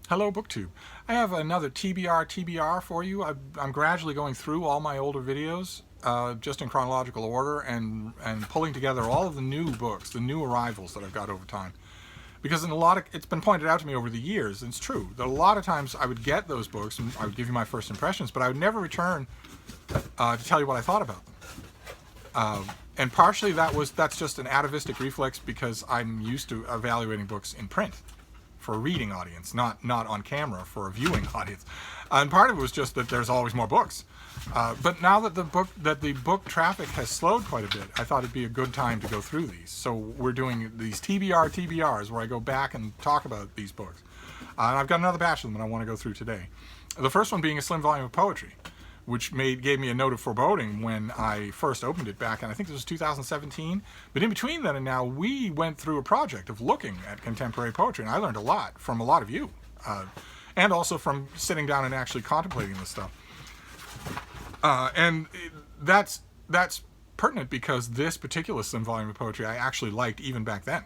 Hello, BookTube. I have another TBR TBR for you. I'm gradually going through all my older videos, just in chronological order, and pulling together all of the new books, the new arrivals that I've got over time. Because it's been pointed out to me over the years, and it's true, that a lot of times I would get those books and I would give you my first impressions, but I would never return to tell you what I thought about them. And partially that's just an atavistic reflex because I'm used to evaluating books in print for a reading audience, not on camera for a viewing audience. And part of it was just that there's always more books. But now that the book traffic has slowed quite a bit, I thought it'd be a good time to go through these. So we're doing these TBR TBRs where I go back and talk about these books. And I've got another batch of them that I want to go through today. The first one being a slim volume of poetry, which gave me a note of foreboding when I first opened it back, and I think this was 2017. But in between then and now, we went through a project of looking at contemporary poetry, and I learned a lot from a lot of you, and also from sitting down and actually contemplating this stuff. And that's pertinent because this particular slim volume of poetry I actually liked even back then.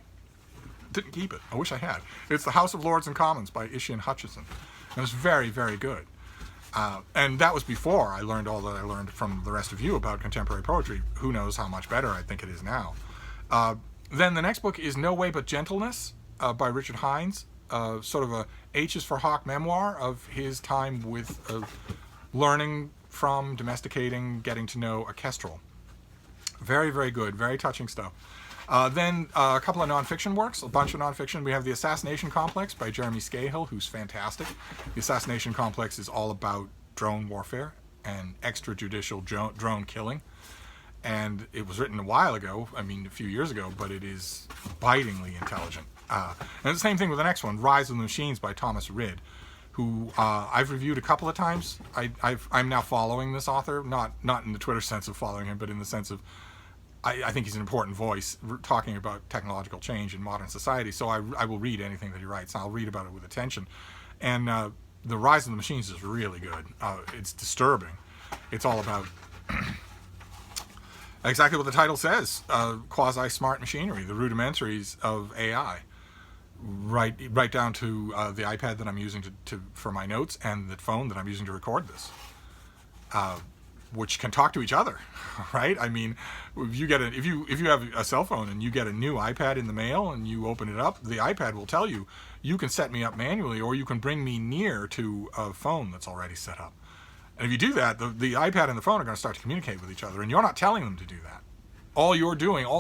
Didn't keep it. I wish I had. It's The House of Lords and Commons by Ishion Hutchinson. It was very, very good. And that was before I learned all that I learned from the rest of you about contemporary poetry. Who knows how much better I think it is now. Then the next book is No Way But Gentlenesse by Richard Hines. Sort of a H is for Hawk memoir of his time with learning from, domesticating, getting to know a kestrel. Very, very good. Very touching stuff. Then a couple of nonfiction works, a bunch of nonfiction. We have The Assassination Complex by Jeremy Scahill, who's fantastic. The Assassination Complex is all about drone warfare and extrajudicial drone killing. And it was written a while ago, a few years ago, but it is bitingly intelligent. And the same thing with the next one, Rise of the Machines by Thomas Rid, who I've reviewed a couple of times. I'm now following this author, not in the Twitter sense of following him, but in the sense of I think he's an important voice talking about technological change in modern society, so I will read anything that he writes. I'll read about it with attention. And The Rise of the Machines is really good. It's disturbing. It's all about exactly what the title says, quasi-smart machinery, the rudimentaries of AI, right down to the iPad that I'm using for my notes and the phone that I'm using to record this. Which can talk to each other, right? If you have a cell phone and you get a new iPad in the mail and you open it up, the iPad will tell you, you can set me up manually or you can bring me near to a phone that's already set up. And if you do that, the iPad and the phone are going to start to communicate with each other, and you're not telling them to do that. All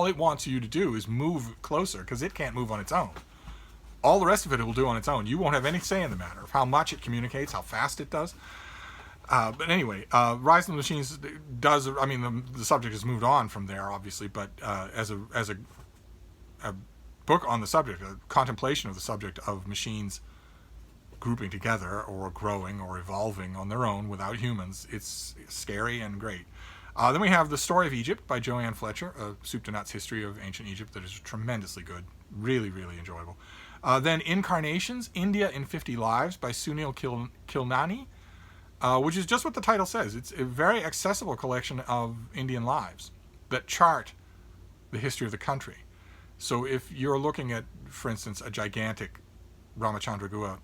it wants you to do is move closer because it can't move on its own. All the rest of it will do on its own. You won't have any say in the matter of how much it communicates, how fast it does. But anyway, Rise of the Machines does. The subject has moved on from there, obviously, but as a book on the subject, a contemplation of the subject of machines grouping together or growing or evolving on their own without humans, it's scary and great. Then we have The Story of Egypt by Joann Fletcher, a soup to nuts history of ancient Egypt that is tremendously good, really, really enjoyable. Then Incarnations, India in 50 Lives by Sunil Khilnani. Which is just what the title says. It's a very accessible collection of Indian lives that chart the history of the country. So if you're looking at, for instance, a gigantic Ramachandragua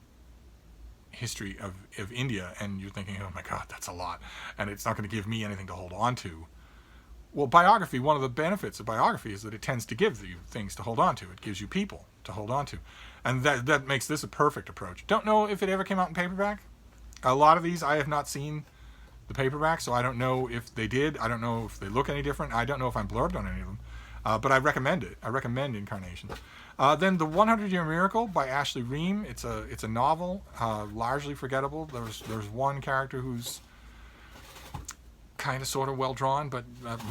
history of India and you're thinking, oh my God, that's a lot, and it's not going to give me anything to hold on to. Well, biography, one of the benefits of biography is that it tends to give you things to hold on to. It gives you people to hold on to. And that makes this a perfect approach. Don't know if it ever came out in paperback. A lot of these I have not seen the paperback, so I don't know if they did. I don't know if they look any different. I don't know if I'm blurbed on any of them. But I recommend it. I recommend Incarnations. Then The 100-Year Miracle by Ashley Ream. It's a novel, largely forgettable. There's one character who's kind of sort of well drawn, but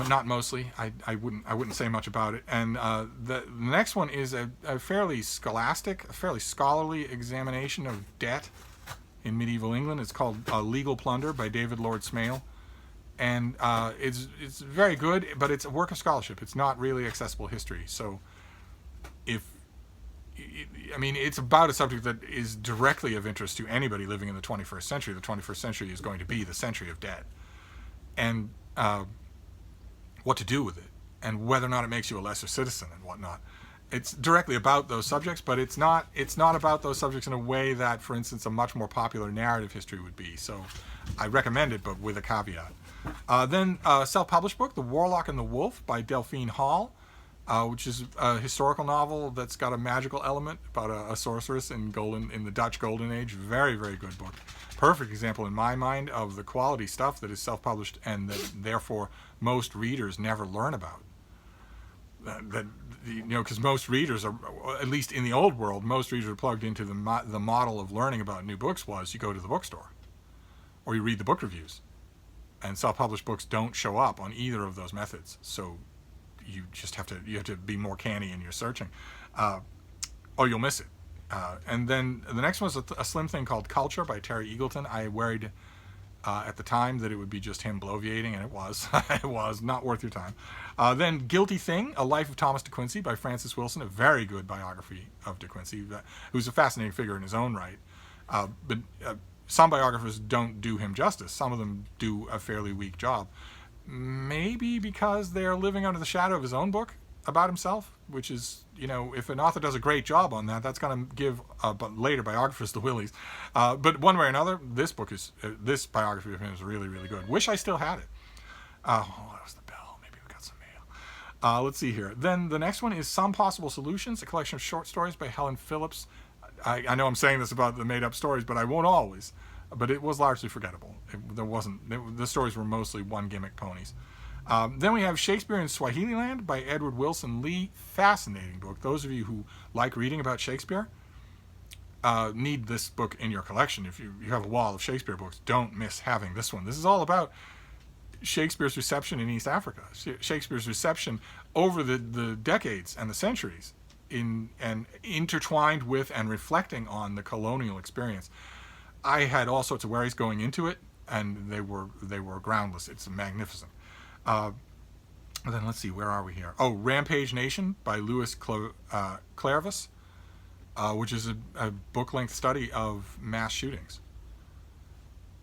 not mostly. I wouldn't say much about it. And the next one is a fairly scholastic, a fairly scholarly examination of debt in medieval England. It's called Legal Plunder by David Lord Smail. And it's very good, but it's a work of scholarship. It's not really accessible history. So it's about a subject that is directly of interest to anybody living in the 21st century. The 21st century is going to be the century of debt. And what to do with it, and whether or not it makes you a lesser citizen and whatnot. it's directly about those subjects, but it's not about those subjects in a way that, for instance, a much more popular narrative history would be. So I recommend it, but with a caveat. Then a self-published book, The Warlock and the Wolf by Delphine Hall, which is a historical novel that's got a magical element about a sorceress in the Dutch Golden Age. Very, very good book. Perfect example in my mind of the quality stuff that is self-published and that therefore most readers never learn about. Because most readers are, at least in the old world, most readers are plugged into the model of learning about new books was you go to the bookstore or you read the book reviews. And self-published books don't show up on either of those methods. So you just have to be more canny in your searching, or you'll miss it. And then the next one is a slim thing called Culture by Terry Eagleton. I worried at the time that it would be just him bloviating, and it was. It was not worth your time. Then Guilty Thing, A Life of Thomas de Quincey by Francis Wilson, a very good biography of de Quincey, who's a fascinating figure in his own right. But some biographers don't do him justice. Some of them do a fairly weak job. Maybe because they're living under the shadow of his own book about himself, which is, if an author does a great job on that, that's going to give later biographers the willies. But one way or another, this biography of him is really, really good. Wish I still had it. Oh, that was the bell. Maybe we got some mail. Let's see here. Then the next one is Some Possible Solutions, a collection of short stories by Helen Phillips. I know I'm saying this about the made-up stories, but I won't always. But it was largely forgettable. The stories were mostly one gimmick ponies. Then we have Shakespeare in Swahililand by Edward Wilson Lee. Fascinating book. Those of you who like reading about Shakespeare need this book in your collection. If you have a wall of Shakespeare books, don't miss having this one. This is all about Shakespeare's reception in East Africa. Shakespeare's reception over the decades and the centuries and intertwined with and reflecting on the colonial experience. I had all sorts of worries going into it, and they were groundless. It's magnificent. Then let's see, where are we here? Oh, Rampage Nation by Louis Klarevas, which is a book-length study of mass shootings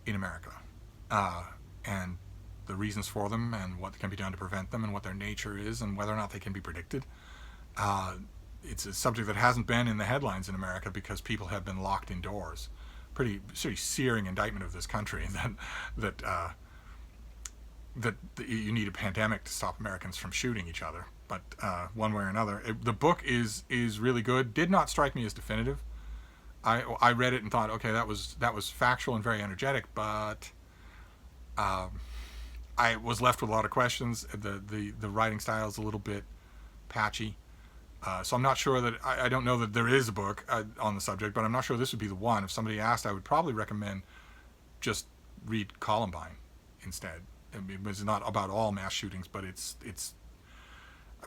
in America, and the reasons for them, and what can be done to prevent them, and what their nature is, and whether or not they can be predicted. It's a subject that hasn't been in the headlines in America because people have been locked indoors. Pretty searing indictment of this country that you need a pandemic to stop Americans from shooting each other. But one way or another, the book is really good. Did not strike me as definitive. I read it and thought, okay, that was factual and very energetic, but I was left with a lot of questions. The writing style is a little bit patchy. So I'm not sure that, I don't know that there is a book on the subject, but I'm not sure this would be the one. If somebody asked, I would probably recommend just read Columbine instead. It's not about all mass shootings, but it's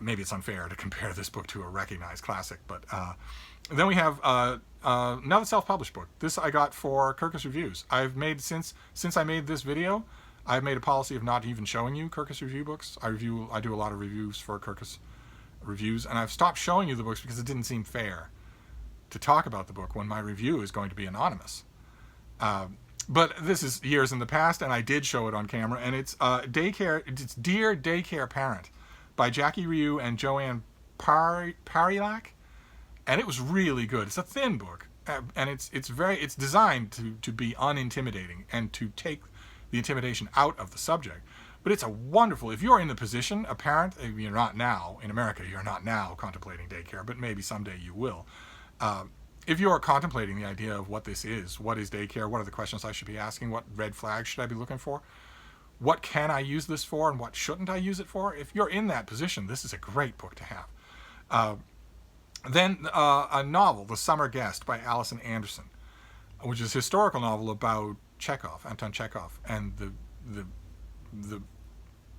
maybe it's unfair to compare this book to a recognized classic. But then we have another self-published book. This I got for Kirkus Reviews. I've made, since I made this video, I've made a policy of not even showing you Kirkus Review books. I do a lot of reviews for Kirkus Reviews, and I've stopped showing you the books because it didn't seem fair to talk about the book when my review is going to be anonymous. But this is years in the past, and I did show it on camera, and it's Daycare. It's Dear Daycare Parent by Jackie Rioux and Joann Parylak, and it was really good. It's a thin book, and it's designed to be unintimidating and to take the intimidation out of the subject. But it's a wonderful, if you're in the position, a parent, you're not now, in America, you're not now contemplating daycare, but maybe someday you will. If you're contemplating the idea of what this is, what is daycare, what are the questions I should be asking, what red flags should I be looking for, what can I use this for, and what shouldn't I use it for, if you're in that position, this is a great book to have. Then a novel, The Summer Guest by Alison Anderson, which is a historical novel about Chekhov, Anton Chekhov, and the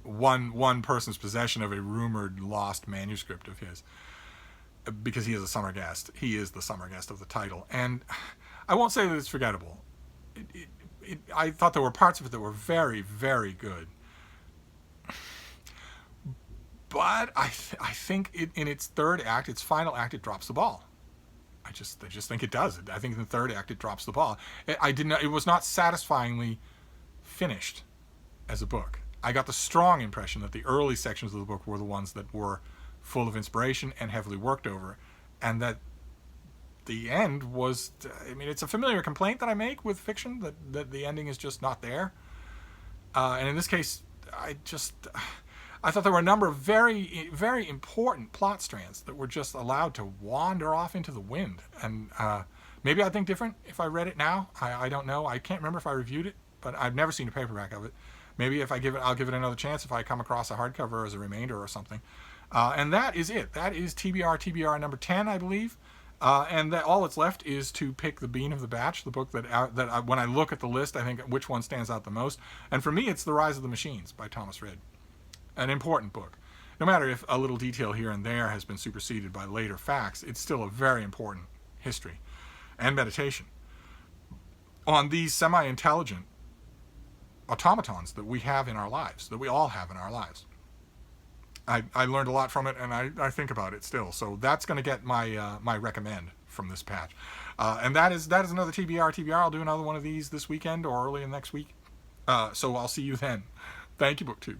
one person's possession of a rumored lost manuscript of his, because he is a summer guest. He is the summer guest of the title, and I won't say that it's forgettable. I thought there were parts of it that were very, very good, but I think in its third act, its final act, it drops the ball. I just think it does. I think in the third act it drops the ball. It was not satisfyingly finished as a book. I got the strong impression that the early sections of the book were the ones that were full of inspiration and heavily worked over, and that the end was, I mean, it's a familiar complaint that I make with fiction, that the ending is just not there. And in this case, I thought there were a number of very, very important plot strands that were just allowed to wander off into the wind. And maybe I'd think different if I read it now. I don't know. I can't remember if I reviewed it, but I've never seen a paperback of it. Maybe if I'll give it another chance if I come across a hardcover as a remainder or something. And that is it. That is TBR TBR number 10, I believe. And that all that's left is to pick the bean of the batch, the book that when I look at the list, I think which one stands out the most. And for me, it's The Rise of the Machines by Thomas Reid. An important book. No matter if a little detail here and there has been superseded by later facts, it's still a very important history and meditation on these semi-intelligent automatons that we have in our lives, that we all have in our lives. I learned a lot from it, and I think about it still. So that's going to get my recommend from this patch. And that is another TBR TBR. I'll do another one of these this weekend or early in next week. So I'll see you then. Thank you, BookTube.